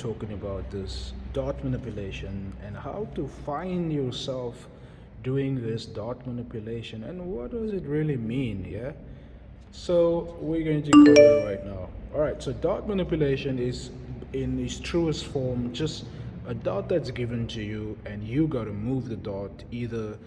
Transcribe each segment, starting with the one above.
talking about this dot manipulation and how to find yourself doing this dot manipulation and what does it really mean, yeah? So we're going to cover it right now. Alright, so dot manipulation is in its truest form just a dot that's given to you and you got to move the dot either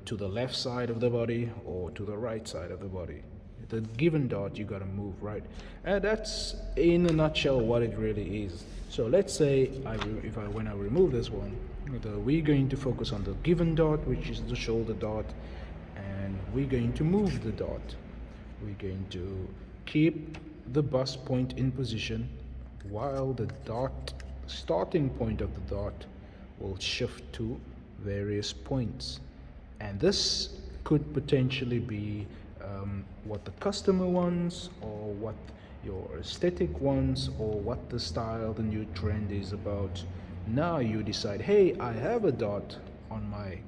to the left side of the body or to the right side of the body. The given dot you got to move, right? And that's in a nutshell what it really is. So let's say when I remove this one, we're going to focus on the given dot, which is the shoulder dot, and we're going to move the dot. We're going to keep the bust point in position while the dot starting point of the dot will shift to various points, and this could potentially be what the customer wants or what your aesthetic wants or what the style, the new trend is about. Now you decide, hey, I have a dot on my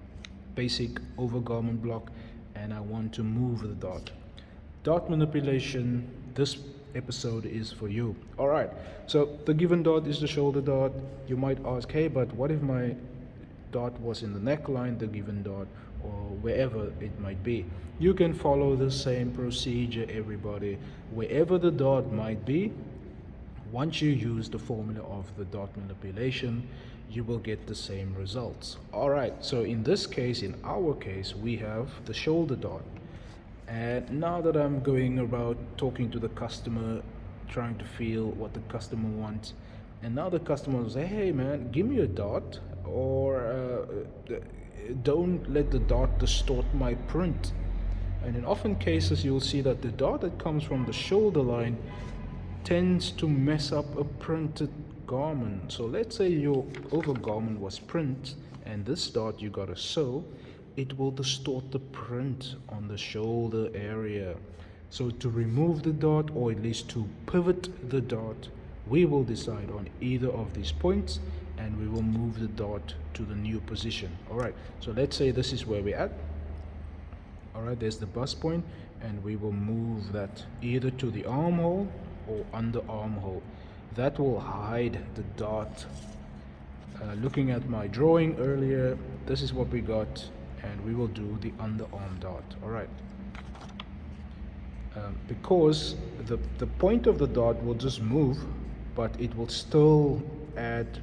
basic overgarment block and I want to move the dot. Dot manipulation, this episode is for you. Alright, so the given dot is the shoulder dot. You might ask, hey, but what if my dot was in the neckline, the given dot, or wherever it might be? You can follow the same procedure, everybody. Wherever the dot might be, once you use the formula of the dot manipulation, you will get the same results. Alright, so in this case, in our case, we have the shoulder dot. And now that I'm going about talking to the customer, trying to feel what the customer wants, and now the customer will say, hey man, give me a dot, or don't let the dot distort my print. And in often cases you'll see that the dot that comes from the shoulder line tends to mess up a printed garment. So let's say your overgarment was print and this dot you gotta sew, it will distort the print on the shoulder area. So to remove the dot, or at least to pivot the dot, we will decide on either of these points and we will move the dot to the new position. Alright, so let's say this is where we're at. Alright, there's the bust point, and we will move that either to the armhole or under armhole. That will hide the dot. Looking at my drawing earlier, this is what we got, and we will do the underarm dot. Alright, because the point of the dot will just move, but it will still add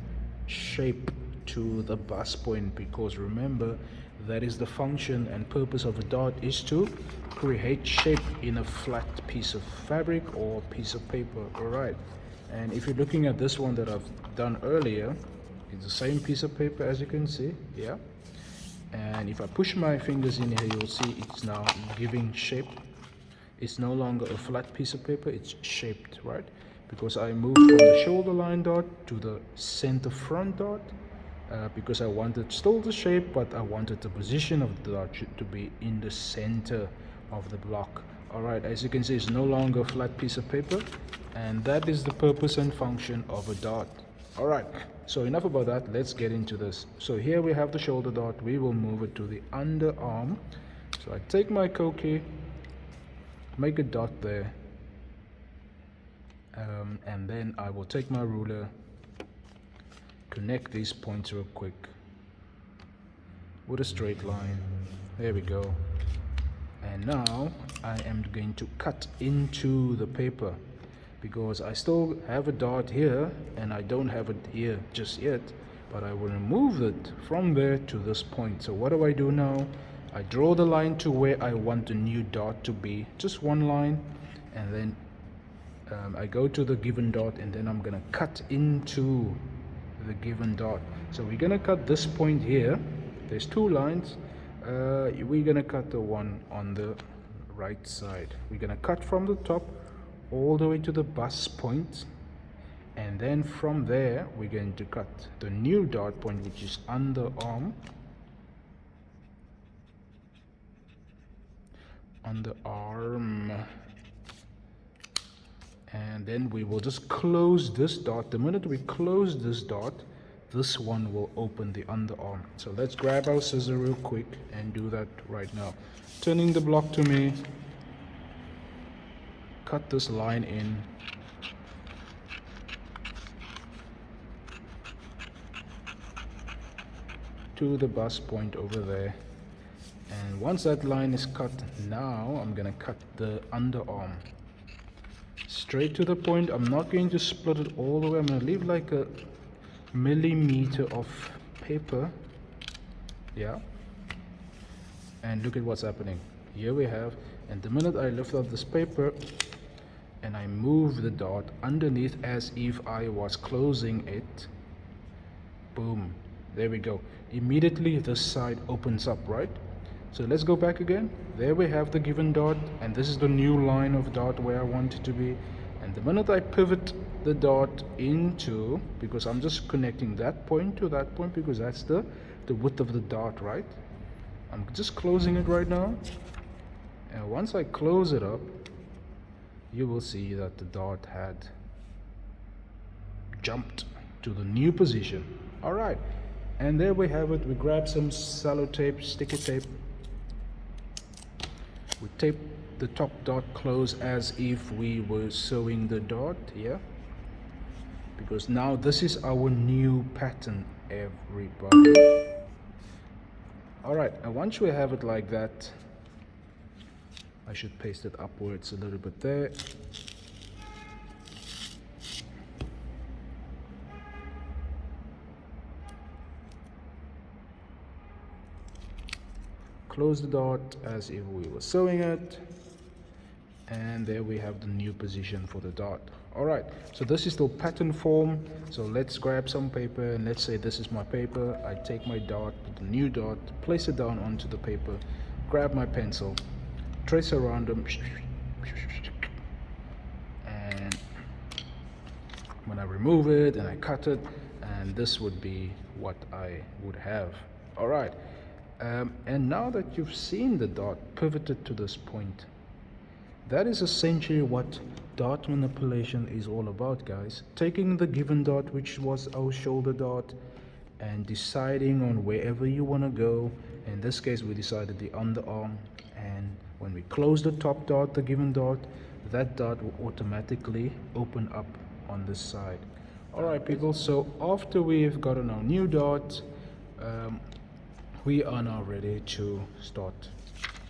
shape to the bust point, because remember, that is the function and purpose of a dot, is to create shape in a flat piece of fabric or piece of paper. Alright, and if you're looking at this one that I've done earlier, it's the same piece of paper as you can see, yeah. And if I push my fingers in here, you'll see it's now giving shape. It's no longer a flat piece of paper, it's shaped, right? Because I moved from the shoulder line dot to the center front dot, because I wanted still the shape, but I wanted the position of the dot to be in the center of the block. Alright, as you can see, it's no longer a flat piece of paper, and that is the purpose and function of a dot. Alright, so enough about that, let's get into this. So here we have the shoulder dot, we will move it to the underarm. So I take my Koki, make a dot there, and then I will take my ruler, connect these points real quick with a straight line. There we go. And now I am going to cut into the paper, because I still have a dot here and I don't have it here just yet, but I will remove it from there to this point. So what do I do now? I draw the line to where I want the new dot to be, just one line, and then I go to the given dot, and then I'm gonna cut into the given dot. So we're gonna cut this point here. There's two lines. We're gonna cut the one on the right side. We're gonna cut from the top all the way to the bust point, and then from there we're going to cut the new dot point, which is underarm, and then we will just close this dot. The minute we close this dot, this one will open the underarm. So let's grab our scissor real quick and do that right now. Turning the block to me, cut this line in, to the bust point over there. And once that line is cut, now I'm gonna cut the underarm straight to the point. I'm not going to split it all the way. I'm gonna leave like a millimeter of paper. Yeah. And look at what's happening. Here we have, and the minute I lift up this paper and I move the dot underneath as if I was closing it, boom, there we go. Immediately this side opens up, right? So let's go back again. There we have the given dot, and this is the new line of dot where I want it to be. And the minute I pivot the dot into, because I'm just connecting that point to that point because that's the width of the dot, right? I'm just closing it right now, and once I close it up, you will see that the dot had jumped to the new position. All right, and there we have it. We grab some sellotape, sticky tape. We tape the top dot close as if we were sewing the dot here, because now this is our new pattern, everybody. All right, and once we have it like that, I should paste it upwards a little bit there. Close the dot as if we were sewing it, and there we have the new position for the dot. All right, so this is still pattern form. So let's grab some paper, and let's say this is my paper. I take my dot, the new dot, place it down onto the paper, grab my pencil, trace around them, and when I remove it and I cut it, and this would be what I would have. All right, and now that you've seen the dot pivoted to this point, that is essentially what dot manipulation is all about, guys. Taking the given dot, which was our shoulder dot, and deciding on wherever you want to go. In this case, we decided the underarm, and when we close the top dot, the given dot, that dot will automatically open up on this side. All right, people, so after we've gotten our new dot, we are now ready to start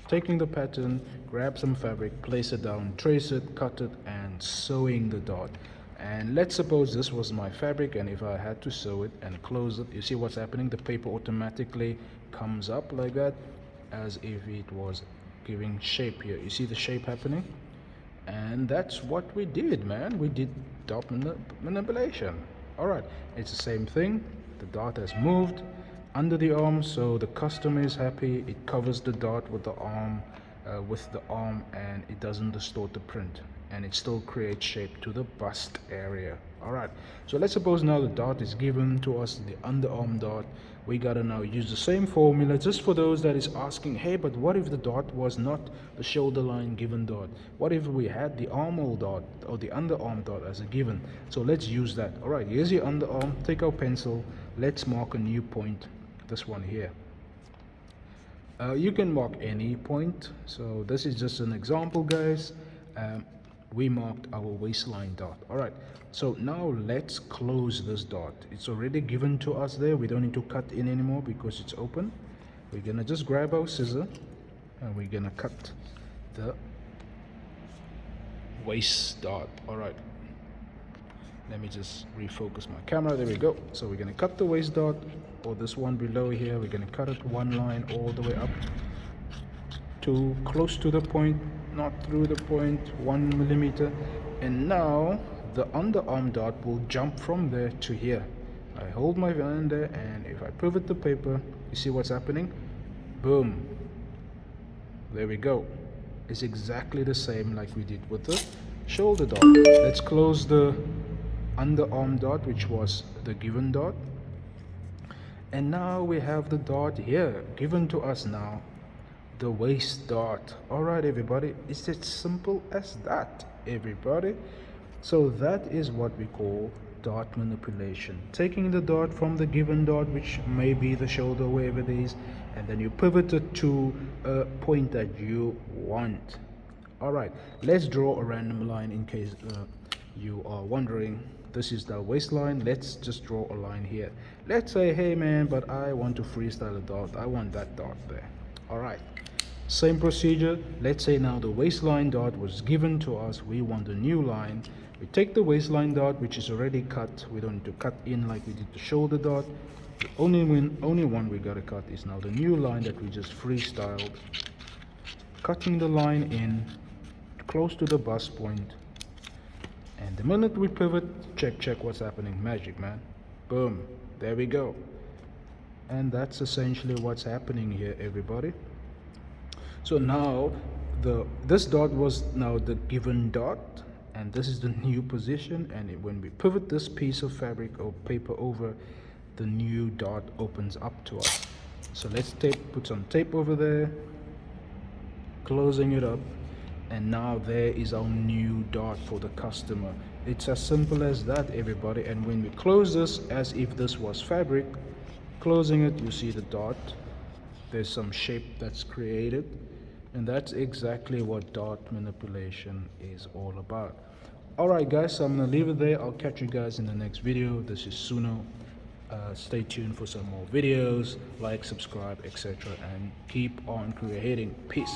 taking the pattern, grab some fabric, place it down, trace it, cut it, and sewing the dot. And let's suppose this was my fabric, and if I had to sew it and close it, you see what's happening? The paper automatically comes up like that, as if it was giving shape here. You see the shape happening? And that's what we did, man. We did dot manipulation. All right, it's the same thing. The dot has moved under the arm, so the customer is happy. It covers the dot with the arm, and it doesn't distort the print, and it still creates shape to the bust area. All right, so let's suppose now the dot is given to us, the underarm dot. We gotta now use the same formula, just for those that is asking, hey, but what if the dot was not the shoulder line given dot? What if we had the armhole dot or the underarm dot as a given? So let's use that. All right, here's your underarm. Take our pencil, let's mark a new point, this one here. You can mark any point, so this is just an example, guys. We marked our waistline dot. All right, so now let's close this dot. It's already given to us there. We don't need to cut in anymore because it's open. We're gonna just grab our scissor and we're gonna cut the waist dot. All right, let me just refocus my camera. There we go. So we're gonna cut the waist dot, or this one below here. We're gonna cut it one line all the way up to close to the point, not through the point, 1 millimeter. And now the underarm dot will jump from there to here. I hold my hand there, and if I pivot the paper, you see what's happening? Boom, there we go. It's exactly the same like we did with the shoulder dot. Let's close the underarm dot, which was the given dot, and now we have the dot here given to us now, the waist dot. All right, everybody, it's as simple as that, everybody. So that is what we call dot manipulation, taking the dot from the given dot, which may be the shoulder, wherever it is, and then you pivot it to a point that you want. All right, let's draw a random line in case you are wondering this is the waistline. Let's just draw a line here. Let's say, hey man, but I want to freestyle a dot. I want that dot there. All right, same procedure. Let's say now the waistline dot was given to us. We want a new line. We take the waistline dot, which is already cut. We don't need to cut in like we did the shoulder dot. The only one we gotta cut is now the new line that we just freestyled. Cutting the line in close to the bust point, and the minute we pivot, check what's happening. Magic, man. Boom, there we go. And that's essentially what's happening here, everybody. So now this dot was now the given dot, and this is the new position, and when we pivot this piece of fabric or paper over, the new dot opens up to us. So let's put some tape over there, closing it up, and now there is our new dot for the customer. It's as simple as that, everybody. And when we close this as if this was fabric, closing it, you see the dot, there's some shape that's created, and that's exactly what dot manipulation is all about. Alright guys, so I'm gonna leave it there. I'll catch you guys in the next video. This is Suno. Stay tuned for some more videos, like, subscribe, etc., and keep on creating. Peace.